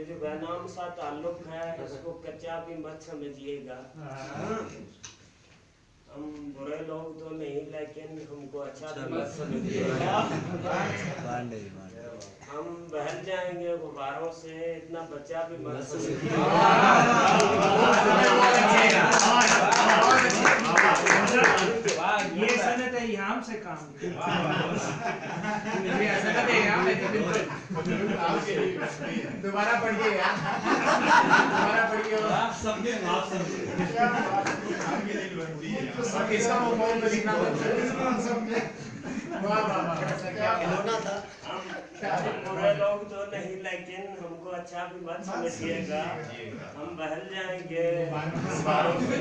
जो बेनाम सा ताल्लुक है इसको कच्चा भी मत समझिएगा। हम बुरे लोग तो नहीं लेकिन हमको अच्छा भी मत समझिएगा। हम बहल जाएंगे गुब्बारों से, इतना बच्चा भी मत समझिएगा। ये सनत है यहाँ से काम दोबारा पढ़िए यार, दोबारा पढ़िए। आप समझे इसका मुकाबला तो लिखना समझे। वाह वाह वाह, क्या होना था। हम बुरे लोग तो नहीं लेकिन हमको अच्छा भी मत समझिएगा। हम बहल जाएंगे गुब्बारों से,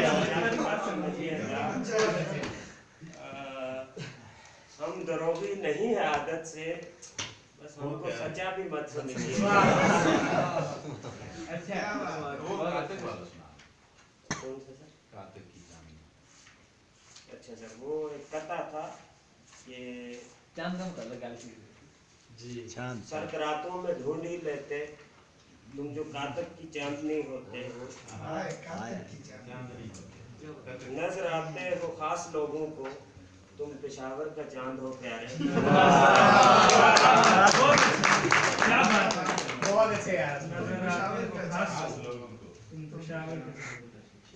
अच्छा भी मत समझिएगा। हम दरोगी नहीं है आदत से, बस हमको सच्चा भी मत समझिएगा। अच्छा अच्छा सर, वो एक कथा था कि सर्द रातों में ढूंढ ही लेते तुम जो कातक की चांदनी होते हो, नजर आते हो खास लोगों को, तुम पेशावर का चांद हो प्यारे। बहुत अच्छे यार।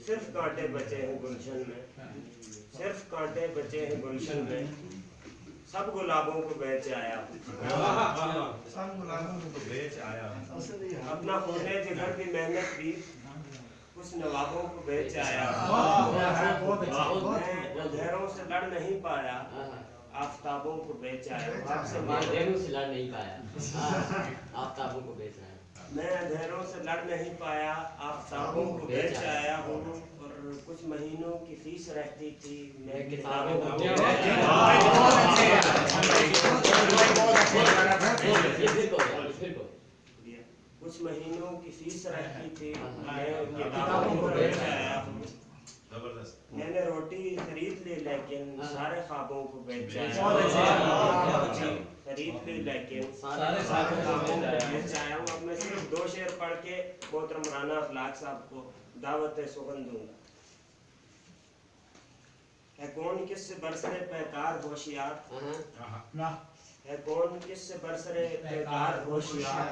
सिर्फ कांटे बचे हैं गुलशन में, सिर्फ कांटे बचे हैं गुलशन में, सब गुलाबों को बेच आया। सब गुलाबों को बेच आया। अपना खूने जिगर की मेहनत भी कुछ नवाबों को बेच आया। मैं अंधेरों से लड़ नहीं पाया, आफताबों को बेच आया। आपसे अंधेरों से लड़ नहीं पाया, आफताबों को बेच आया। मैं अंधेरों से लड़ नहीं पाया, आफताबों को बेच आया हूँ। और कुछ महीनों की फीस रहती थी, मैं किताबों को बेच आया। कुछ महीनों की फीस रहती थी, मैं किताबों को बेच आया हूँ। मैंने रोटी खरीद ली लेकिन सारे ख्वाबों को बेच आया। खरीद ली लेकिन सारे ख्वाबों को बेच आया हूँ। अब मैं सिर्फ 2 शेर पढ़ के मोहतरम राना अफलाक साहब को दावत सुगन दूंगा। है कौन किससे बरसरे पैकार होशियार, है कौन किससे बरसरे पैकार होशियार,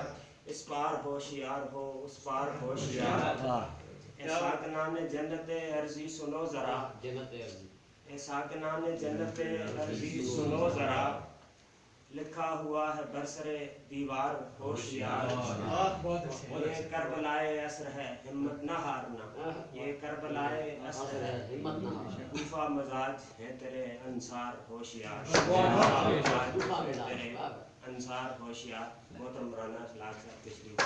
इस पार होशियार हो उस पार होशियार। साकनाने जन्नते अर्जी सुनो जरा, साकनाने जन्नते अर्जी सुनो जरा, लिखा हुआ है बरसरे दीवार होशियार। ये करबलाए असर है हिम्मत न हारना, ये करबलाए असर है हिम्मत न हारना। कूफा मजाज है तेरे अंसार होशियार, तेरे अंसार होशियार। मोहतरम राना अफलाक साहब तशरीफ।